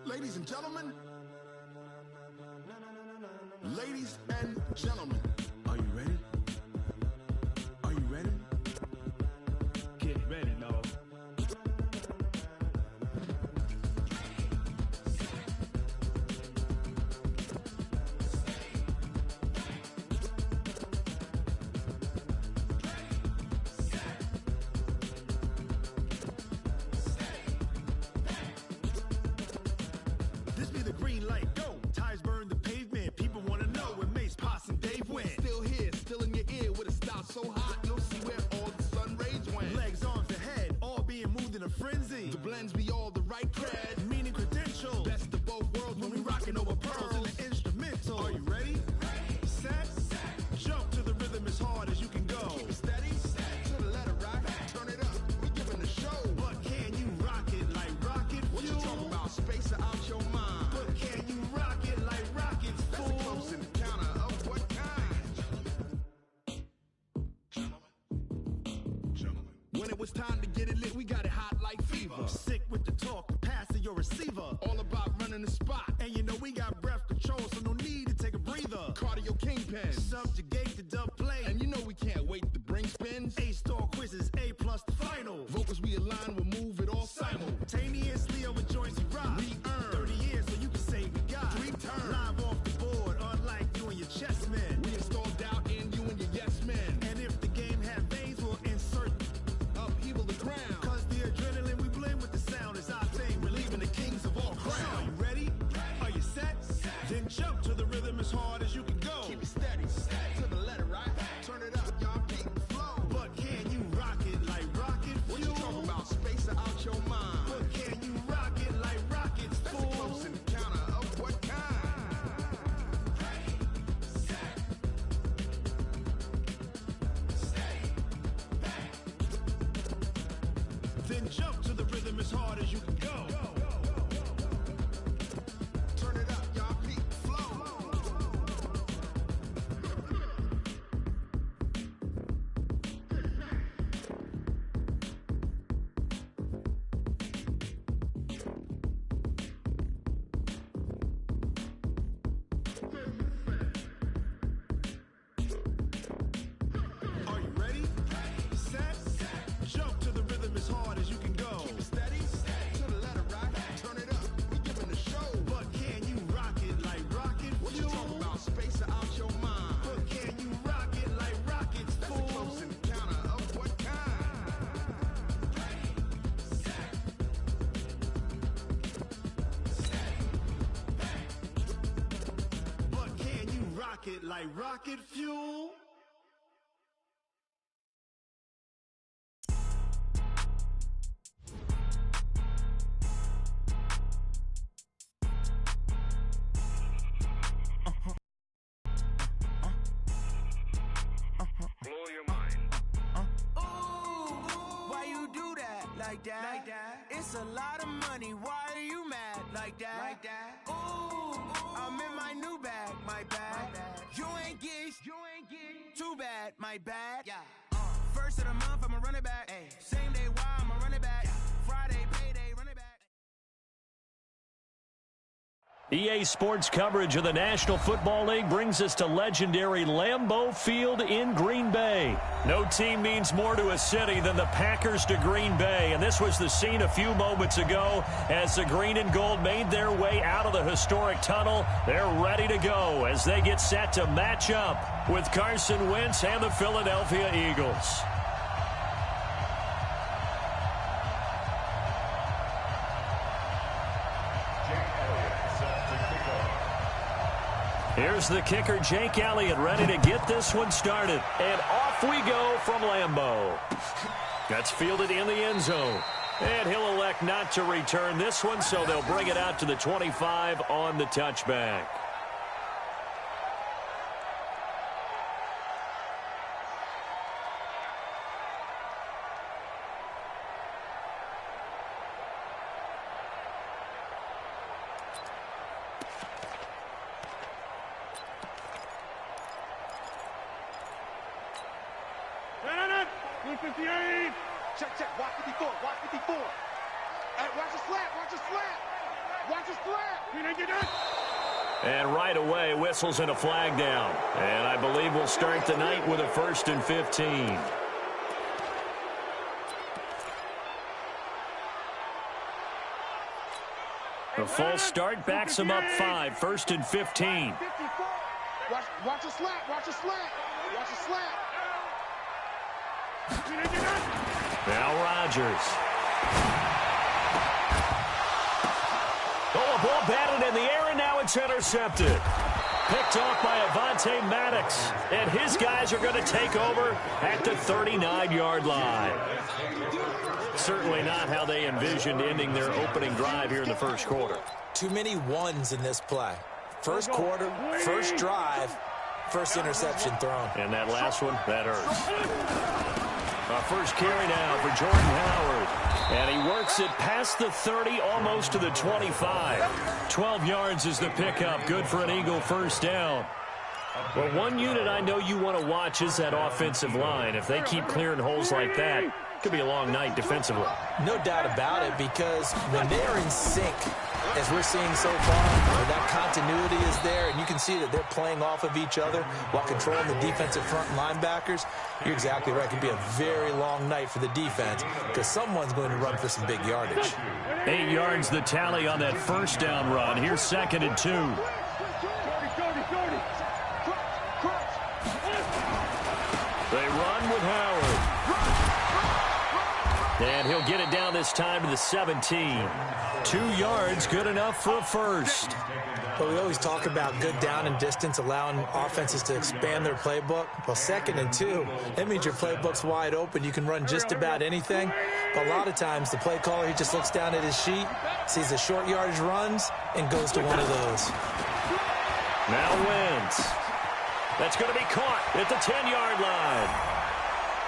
Ladies and gentlemen. Ladies and gentlemen. Are you ready? Are you ready? Get ready, no. This be the green light, go. Tires burn the pavement. People wanna know where Mace, Potts, and Dave went. Still here, still in your ear with a style so hot, you'll see where all the sun rays went. Legs, arms, and head, all being moved in a frenzy. The blends be all the right cred, meaning credentials. Best of both worlds when we rockin' over pearls in the instrumental. Are you ready? Set, jump to the rhythm as hard as you can go. Keep it steady, to the letter right. Turn it up, we giving the show. But can you rock it like rocket fuel? What you talking about? Space out your mind. But can you rock it like rockets, fool? That's a close encounter of what kind? Gentlemen. When it was time to get it lit, we got it hot like fever. Sick with the talk, passing your receiver. All about running the spot. And you know we got breath control, so no need to take a breather. Cardio kingpin, subjugate the dub play. And you know we can't wait to bring spins. A-star quizzes, A+ the final. Vocals we align, we'll move it all simultaneously over joints we rock. We earn 30 years, so you can say we got 3 turns. Live off the board, unlike you and your chess men. We installed doubt in you and your yes men. And if the game had veins, we'll insert upheaval the ground. Cause the adrenaline we blend with the sound is our thing. We're leaving the kings of all crowns. So are you ready? Are you set? Then jump to the rhythm as hard as you can go. Keep it steady, to the letter right. Turn it up, y'all beat the flow. But can you rock it like rocket fuel? What you talking about? Space out your mind. But can you rock it like rockets, fool? That's a close encounter of what kind? Then jump to the rhythm as hard as you can go. Turn it up, y'all beat the flow. Are you ready? Set, jump to the rhythm as hard as you can go. Keep it steady, to the letter right. Turn it up, we giving the show. But can you rock it like rocket fuel? What you talking about? Space out your mind. But can you rock it like rockets, fool? That's a close encounter of what kind? But can you rock it like rocket fuel? Blow your mind. Why you do that like that? Like that? It's a lot of money. Why are you mad like that? Like that? Ooh, I'm in my new bag, my bad. You ain't geeks, too bad, my bad. Yeah. First of the month, I'ma run it back. Ay. Same day, why I'ma run it back. Friday, payday, run it back. EA Sports coverage of the National Football League brings us to legendary Lambeau Field in Green Bay. No team means more to a city than the Packers to Green Bay, and this was the scene a few moments ago as the green and gold made their way out of the historic tunnel. They're ready to go as they get set to match up with Carson Wentz and the Philadelphia Eagles. Here's the kicker, Jake Elliott, ready to get this one started. And off we go from Lambeau. That's fielded in the end zone. And he'll elect not to return this one, so they'll bring it out to the 25 on the touchback. Check, check. Watch 54. Watch 54. Hey, watch the slant. Watch the slant. And right away, whistles and a flag down. And I believe we'll start the night with a 1st and 15. A false start backs him up 5, 1st and 15. Watch a slant, watch a slant, watch a slant. Now Rodgers. Oh, a ball batted in the air, and now it's intercepted. Picked off by Avonte Maddox. And his guys are going to take over at the 39-yard line. Certainly not how they envisioned ending their opening drive here in the first quarter. Too many ones in this play. First quarter, first drive, first interception thrown. And that last one, that hurts. First carry now for Jordan Howard. And he works it past the 30, almost to the 25. 12 yards is the pickup. Good for an Eagle first down. Well, one unit I know you want to watch is that offensive line. If they keep clearing holes like that, it could be a long night defensively. No doubt about it, because when they're in sync, as we're seeing so far, that continuity is there, and you can see that they're playing off of each other while controlling the defensive front linebackers. You're exactly right. It could be a very long night for the defense because someone's going to run for some big yardage. 8 yards the tally on that first down run. Here's 2nd and 2. They run with Howard. And he'll get it down this time to the 17. 2 yards, good enough for a first. Well, we always talk about good down and distance, allowing offenses to expand their playbook. Well, 2nd and 2, that means your playbook's wide open. You can run just about anything. But a lot of times, the play caller, he just looks down at his sheet, sees the short yardage runs, and goes to one of those. Now Wentz. That's going to be caught at the 10-yard line.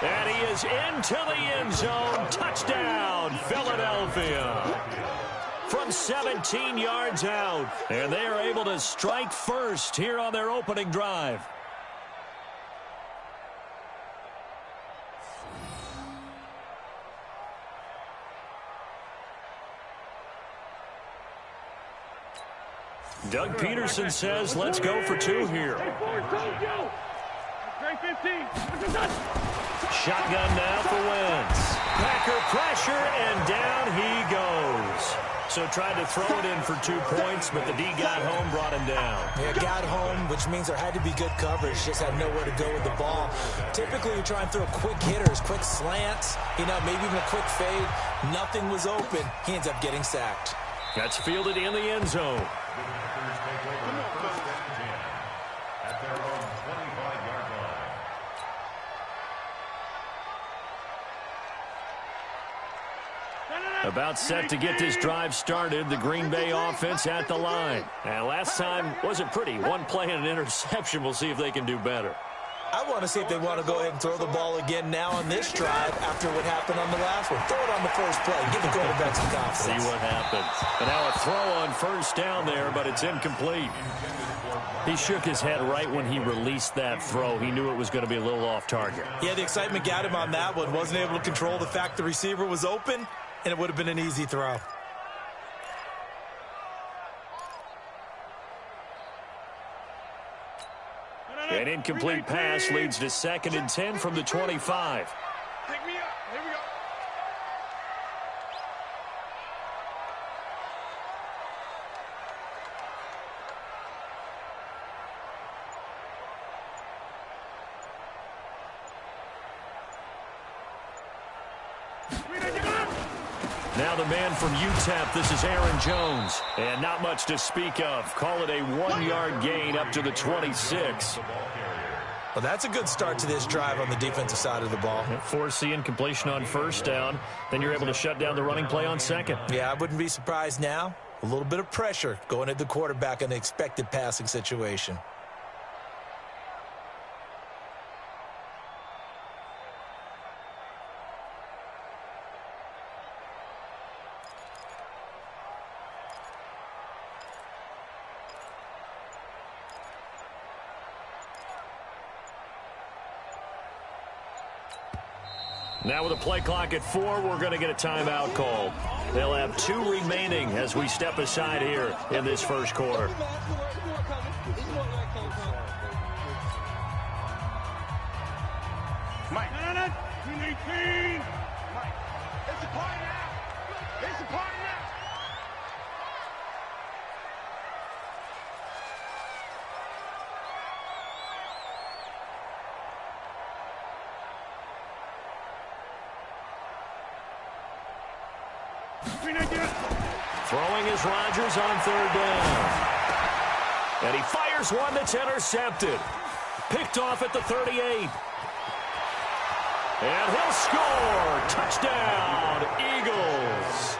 And he is into the end zone. Touchdown, Philadelphia. From 17 yards out. And they are able to strike first here on their opening drive. Doug Peterson says, let's go for 2 here. Shotgun now for Wentz. Packer pressure, and down he goes. So tried to throw it in for 2 points, but the D got home, brought him down. Yeah, got home, which means there had to be good coverage. Just had nowhere to go with the ball. Typically, you try and throw quick hitters, quick slants, maybe even a quick fade. Nothing was open. He ends up getting sacked. That's fielded in the end zone. About set to get this drive started, the Green Bay offense at the line. And last time wasn't pretty. 1 play and an interception. We'll see if they can do better. I want to see if they want to go ahead and throw the ball again now on this drive after what happened on the last one. Throw it on the first play. Give the quarterback some confidence. See what happens. And now a throw on first down there, but it's incomplete. He shook his head right when he released that throw. He knew it was going to be a little off target. Yeah, the excitement got him on that one. Wasn't able to control the fact the receiver was open, and it would have been an easy throw. An incomplete pass leads to 2nd and 10 from the 25. Pick me up. Here we go. Now the man from UTEP, this is Aaron Jones. And not much to speak of. Call it a 1-yard gain up to the 26. Well, that's a good start to this drive on the defensive side of the ball. Force the incompletion on first down. Then you're able to shut down the running play on second. Yeah, I wouldn't be surprised now. A little bit of pressure going at the quarterback in an expected passing situation. Now with a play clock at 4, we're going to get a timeout call. They'll have 2 remaining as we step aside here in this first quarter. Mike. 18. Mike. It's a party now. It's a party now. Throwing is Rodgers on 3rd down. And he fires one that's intercepted. Picked off at the 38. And he'll score. Touchdown, Eagles.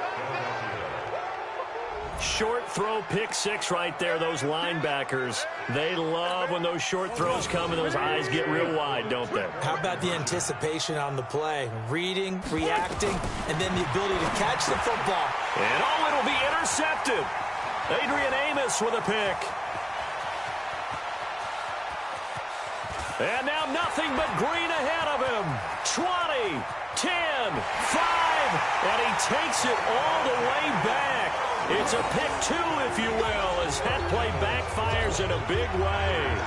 Short throw, pick 6 right there. Those linebackers, they love when those short throws come and those eyes get real wide, don't they? How about the anticipation on the play? Reading, reacting, and then the ability to catch the football. And oh, it'll be intercepted. Adrian Amos with a pick. And now nothing but green ahead of him. 20, 10, 5, and he takes it all the way back. It's a pick 2, if you will, as that play backfires in a big way.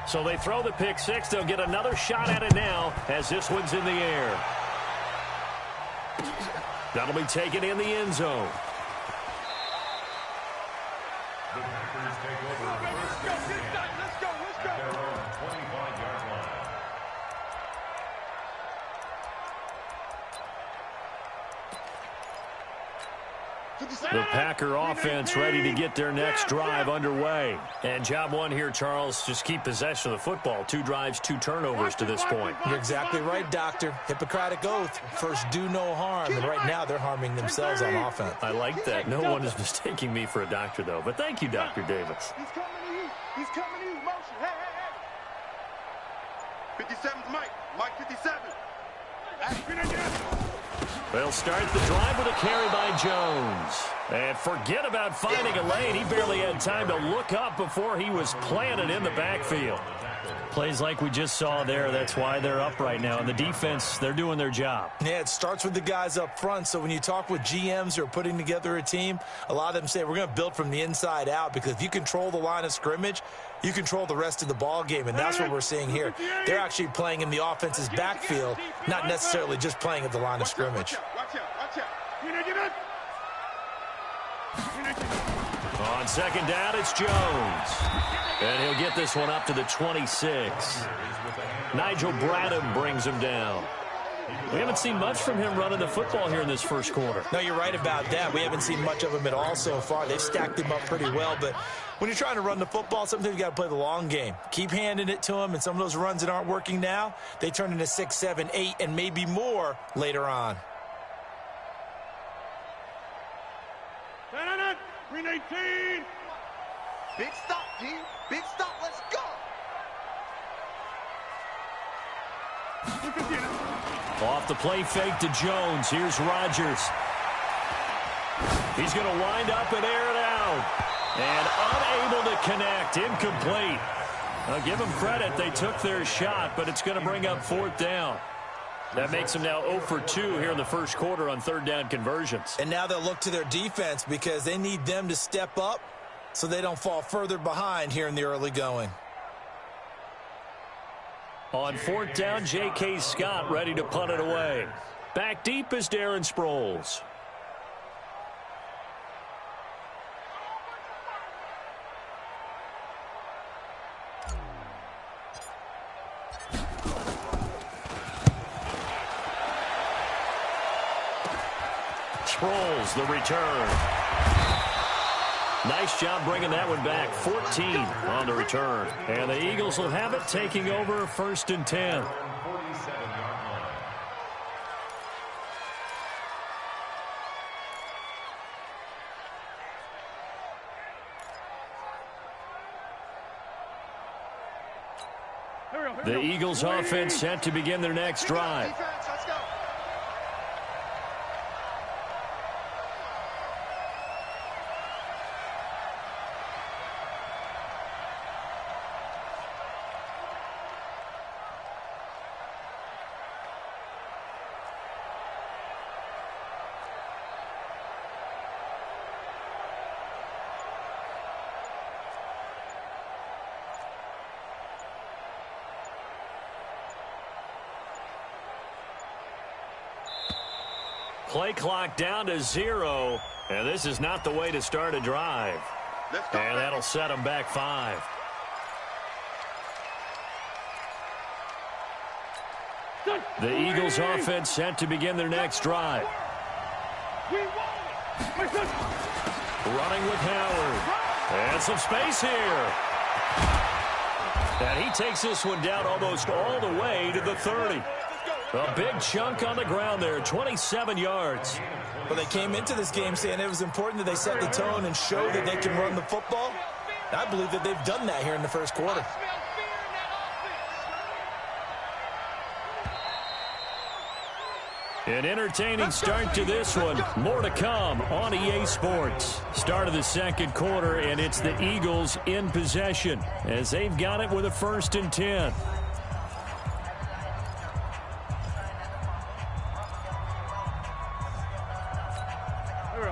So they throw the pick 6. They'll get another shot at it now as this one's in the air. That'll be taken in the end zone. The Packers take over. Let's go. At their own 25-yard line. The Packer offense ready to get their next drive underway. And job 1 here, Charles, just keep possession of the football. 2 drives, 2 turnovers to this point. You're exactly right, Doctor. Hippocratic oath. First, do no harm. And right now, they're harming themselves on offense. I like that. No one is mistaking me for a doctor, though. But thank you, Dr. Davis. He's coming to you. He's coming to you. Motion. Hey. 57's Mike. Mike 57. They'll start the drive with a carry by Jones. And forget about finding a lane. He barely had time to look up before he was planted in the backfield. Plays like we just saw there. That's why they're up right now. And the defense, they're doing their job. Yeah, it starts with the guys up front. So when you talk with GMs who are putting together a team, a lot of them say we're going to build from the inside out, because if you control the line of scrimmage, you control the rest of the ball game, and that's what we're seeing here. They're actually playing in the offense's backfield, not necessarily just playing at the line of scrimmage. Watch out. On 2nd down, it's Jones. And he'll get this one up to the 26. Nigel Bradham brings him down. We haven't seen much from him running the football here in this first quarter. No, you're right about that. We haven't seen much of him at all so far. They've stacked him up pretty well, but when you're trying to run the football, sometimes you got to play the long game. Keep handing it to him, and some of those runs that aren't working now, they turn into 6, 7, 8, and maybe more later on. 18. Big stop, G. Big stop. Let's go. Off the play fake to Jones. Here's Rodgers. He's going to wind up and air it out. And unable to connect. Incomplete. I'll give them credit. They took their shot, but it's going to bring up 4th down. That makes them now 0 for 2 here in the first quarter on 3rd down conversions. And now they'll look to their defense, because they need them to step up so they don't fall further behind here in the early going. On 4th down, J.K. Scott ready to punt it away. Back deep is Darren Sproles. Sproles, the return. Nice job bringing that one back. 14 on the return. And the Eagles will have it, taking over 1st and 10. The Eagles offense set to begin their next drive. Play clock down to 0, and this is not the way to start a drive. And that'll set them back 5. The Eagles offense set to begin their next drive. Running with Howard. And some space here. And he takes this one down almost all the way to the 30. A big chunk on the ground there, 27 yards. Well, they came into this game saying it was important that they set the tone and show that they can run the football. I believe that they've done that here in the first quarter. An entertaining start to this one. More to come on EA Sports. Start of the second quarter, and it's the Eagles in possession as they've got it with a 1st and 10.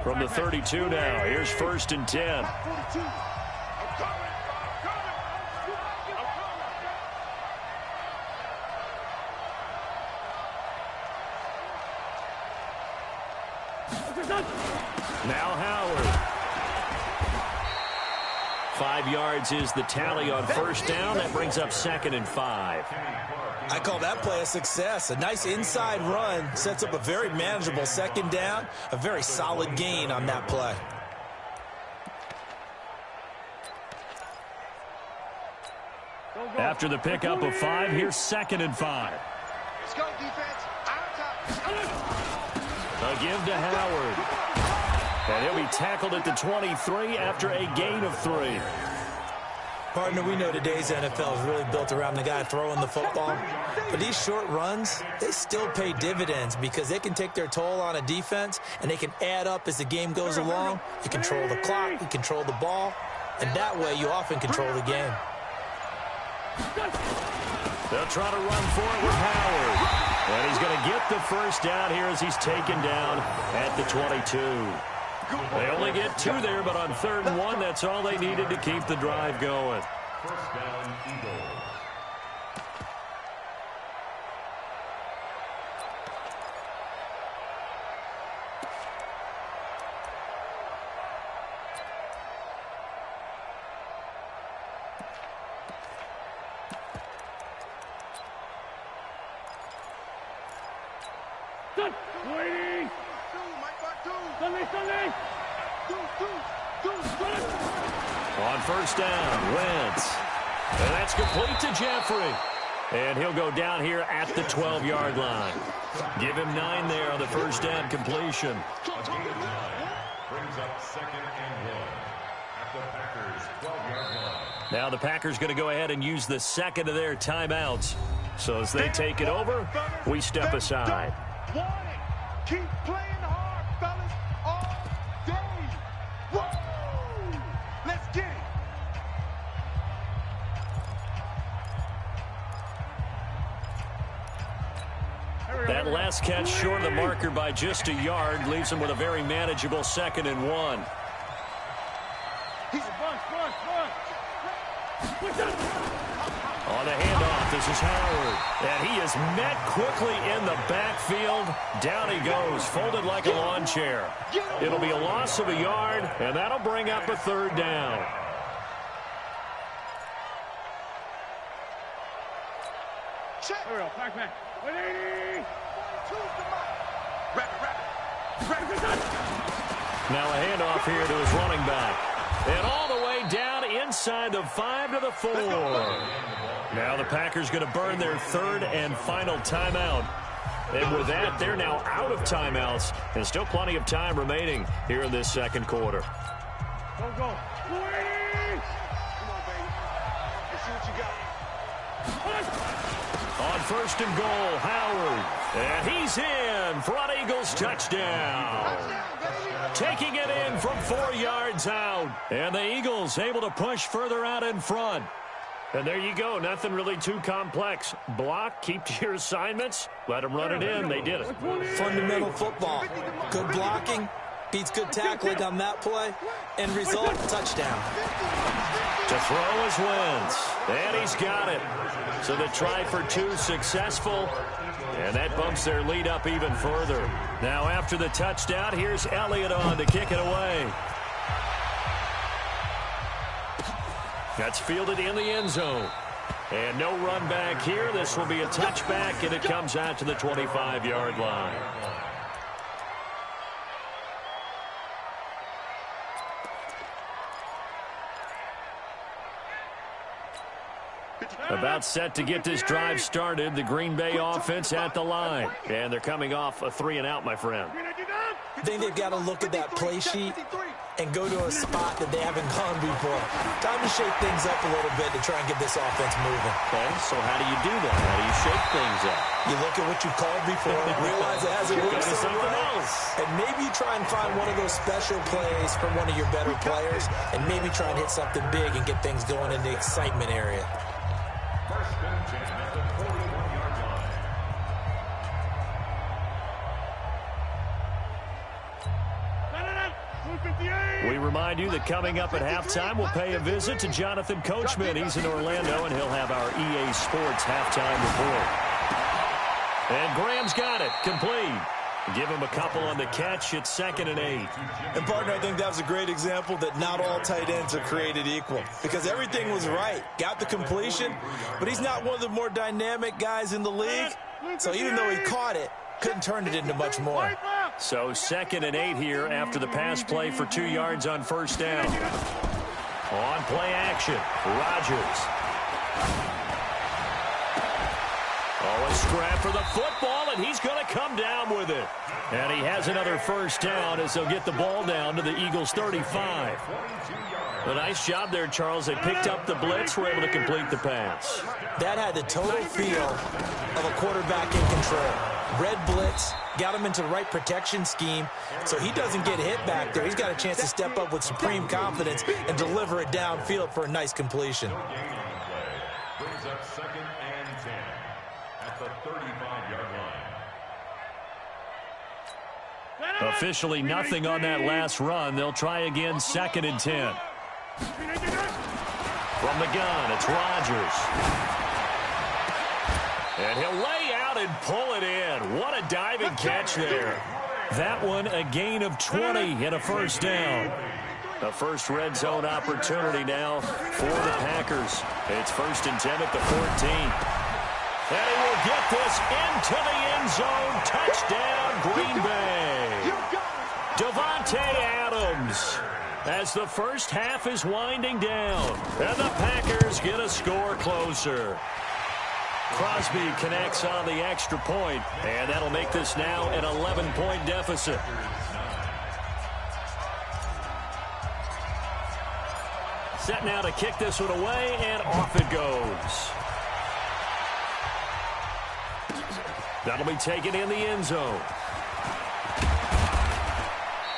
From the 32 now, here's 1st and 10. Now Howard. 5 yards is the tally on 1st down. That brings up 2nd and 5. I call that play a success. A nice inside run sets up a very manageable 2nd down. A very solid gain on that play. After the pickup of 5, here's 2nd and 5. Let's go, defense. A give to Howard. And he'll be tackled at the 23 after a gain of 3. Partner, we know today's NFL is really built around the guy throwing the football. But these short runs, they still pay dividends because they can take their toll on a defense, and they can add up as the game goes along. You control the clock, you control the ball, and that way you often control the game. They'll try to run for it with Howard. And he's going to get the 1st down here as he's taken down at the 22. They only get 2 there, but on 3rd and 1, that's all they needed to keep the drive going. 1st down, Eagles. On 1st down, Wentz. And that's complete to Jeffrey. And he'll go down here at the 12-yard line. Give him 9 there on the 1st down completion. A gain of 9 brings up 2nd and 1 at the Packers' 12-yard line. Now the Packers going to go ahead and use the 2nd of their timeouts. So as they take it over, we step aside. Keep playing hard, fellas, all day. Woo! Let's get it. That last catch short of the marker by just a yard leaves him with a very manageable 2nd and 1. On the handoff, this is Howard. And he is met quickly in the backfield. Down he goes, folded like a lawn chair. It'll be a loss of a yard, and that'll bring up a 3rd down. Now a handoff here to his running back. And all the way down inside the 5 to the 4. Now the Packers going to burn their 3rd and final timeout. And with that, they're now out of timeouts. And still plenty of time remaining here in this 2nd quarter. Go. Come on, baby. Let's see what you got. first and goal. Howard. And he's in. Front Eagles touchdown. Taking it in from 4 yards out. And the Eagles able to push further out in front. And there you go. Nothing really too complex. Block, keep to your assignments, let them run it in. They did it. Fundamental football. Good blocking beats good tackling on that play. End result, touchdown. To throw is Wentz. And he's got it. So the try for 2 successful. And that bumps their lead up even further. Now after the touchdown, here's Elliott on to kick it away. That's fielded in the end zone. And no run back here. This will be a touchback, and it comes out to the 25-yard line. About set to get this drive started. The Green Bay offense at the line. And they're coming off a 3-and-out, my friend. I think they've got to look at that play sheet and go to a spot that they haven't gone before. Time to shake things up a little bit to try and get this offense moving. Okay, so how do you do that? How do you shake things up? You look at what you called before, realize it hasn't worked so something well, else. and maybe you try and find one of those special plays from one of your better players, and maybe try and hit something big and get things going in the excitement area. First and 10 at the 41-yard line. We remind you that coming up at halftime, we'll pay a visit to Jonathan Coachman. He's in Orlando, and he'll have our EA Sports halftime report. And Graham's got it. Complete. Give him a couple on the catch. It's 2nd and 8. And, partner, I think that was a great example that not all tight ends are created equal, because everything was right. Got the completion, but he's not one of the more dynamic guys in the league. So even though he caught it, couldn't turn it into much more. So 2nd and 8 here after the pass play for 2 yards on first down. On play action, Rodgers. Oh, a scrap for the football, and he's going to come down with it. And he has another first down as they'll get the ball down to the Eagles' 35. A nice job there, Charles. They picked up the blitz, were able to complete the pass. That had the total feel of a quarterback in control. Red blitz, got him into the right protection scheme, so he doesn't get hit back there. He's got a chance to step up with supreme confidence and deliver it downfield for a nice completion. Brings up 2nd and 10 at the 35-yard line. Officially nothing on that last run. They'll try again, 2nd and 10. From the gun, it's Rodgers. And he'll lay out and pull it in. What a diving catch there. That one a gain of 20 and a first down. The first red zone opportunity now for the Packers. It's 1st and 10 at the 14. And he will get this into the end zone. Touchdown, Green Bay. Davante Adams as the first half is winding down. And the Packers get a score closer. Crosby connects on the extra point, and that'll make this now an 11-point deficit. Set now to kick this one away, and off it goes. That'll be taken in the end zone.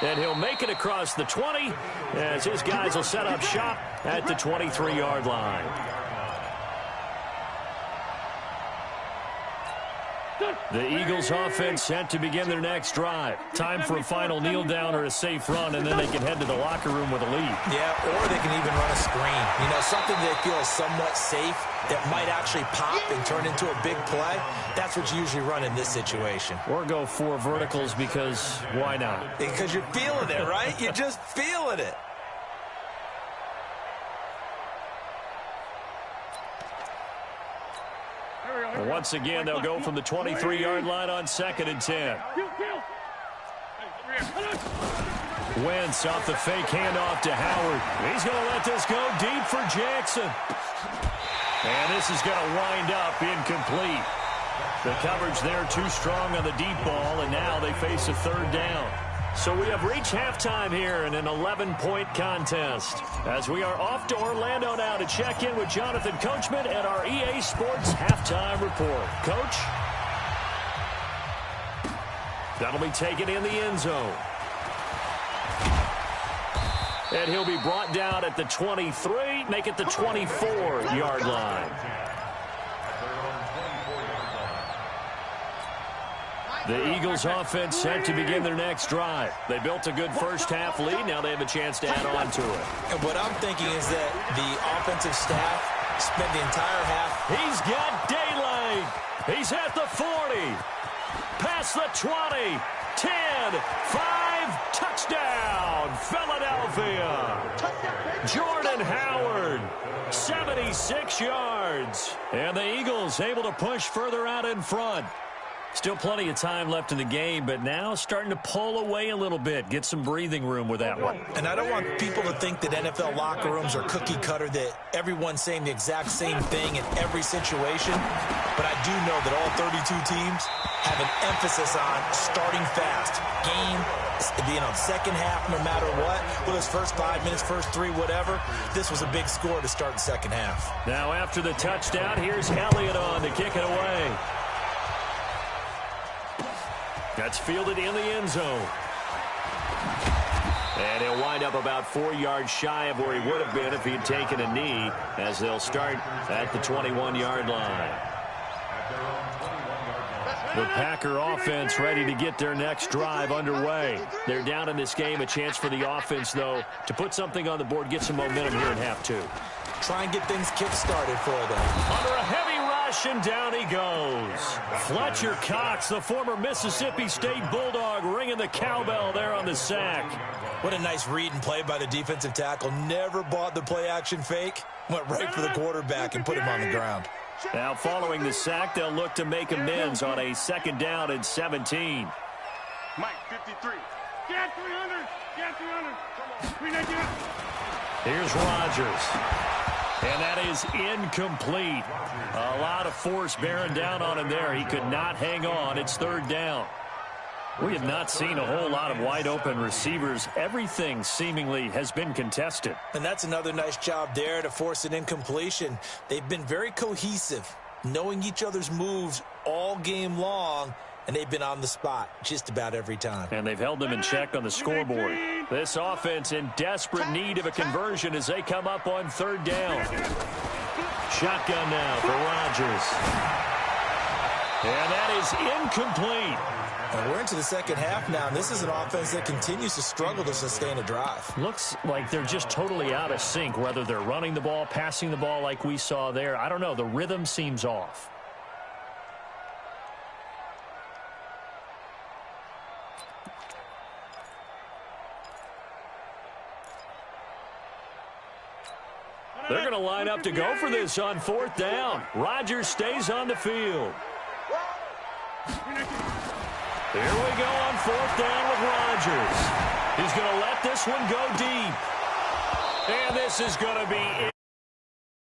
And he'll make it across the 20 as his guys will set up shop at the 23-yard line. The Eagles offense set to begin their next drive. Time for a final kneel down or a safe run, and then they can head to the locker room with a lead. Yeah, or they can even run a screen. You know, something they feel is somewhat safe that might actually pop and turn into a big play. That's what you usually run in this situation. Or go 4 verticals because why not? Because you're feeling it, right? You're just feeling it. Once again, they'll go from the 23-yard line on 2nd and 10. Wentz off the fake handoff to Howard. He's going to let this go deep for Jackson. And this is going to wind up incomplete. The coverage there too strong on the deep ball, and now they face a 3rd down. So we have reached halftime here in an 11-point contest. As we are off to Orlando now to check in with Jonathan Coachman at our EA Sports Halftime Report. Coach? That'll be taken in the end zone. And he'll be brought down at the 23, make it the 24-yard line. The Eagles offense set to begin their next drive. They built a good first-half lead. Now they have a chance to add on to it. And what I'm thinking is that the offensive staff spent the entire half. He's got daylight. He's at the 40. Past the 20. 10. 5. Touchdown. Philadelphia. Jordan Howard. 76 yards. And the Eagles able to push further out in front. Still plenty of time left in the game, but now starting to pull away a little bit. Get some breathing room with that one. And I don't want people to think that NFL locker rooms are cookie cutter, that everyone's saying the exact same thing in every situation. But I do know that all 32 teams have an emphasis on starting fast. Game, second half, no matter what. Whether it's first 5 minutes, first 3, whatever. This was a big score to start the second half. Now after the touchdown, here's Elliott on to kick it away. That's fielded in the end zone. And he'll wind up about 4 yards shy of where he would have been if he had taken a knee, as they'll start at the 21-yard line. The Packer offense ready to get their next drive underway. They're down in this game. A chance for the offense, though, to put something on the board, get some momentum here in half two. Try and get things kick-started for them. Under a heavy rush, and down he goes. Fletcher Cox, the former Mississippi State Bulldog, ringing the cowbell there on the sack. What a nice read and play by the defensive tackle. Never bought the play-action fake. Went right for the quarterback and put him on the ground. Now following the sack, they'll look to make amends on a 2nd down and 17. Mike, 53. Get 300. Get 300. Come on. Here's Rodgers. And that is incomplete. A lot of force bearing down on him there. He could not hang on. It's 3rd down. We have not seen a whole lot of wide-open receivers. Everything seemingly has been contested. And that's another nice job there to force an incompletion. They've been very cohesive, knowing each other's moves all game long, and they've been on the spot just about every time. And they've held them in check on the scoreboard. This offense in desperate need of a conversion as they come up on 3rd down. Shotgun now for Rodgers. And that is incomplete. And we're into the second half now, and this is an offense that continues to struggle to sustain a drive. Looks like they're just totally out of sync, whether they're running the ball, passing the ball like we saw there. I don't know. The rhythm seems off. They're going to line up to go for this on 4th down. Rodgers stays on the field. Here we go on 4th down with Rodgers. He's going to let this one go deep. And this is going to be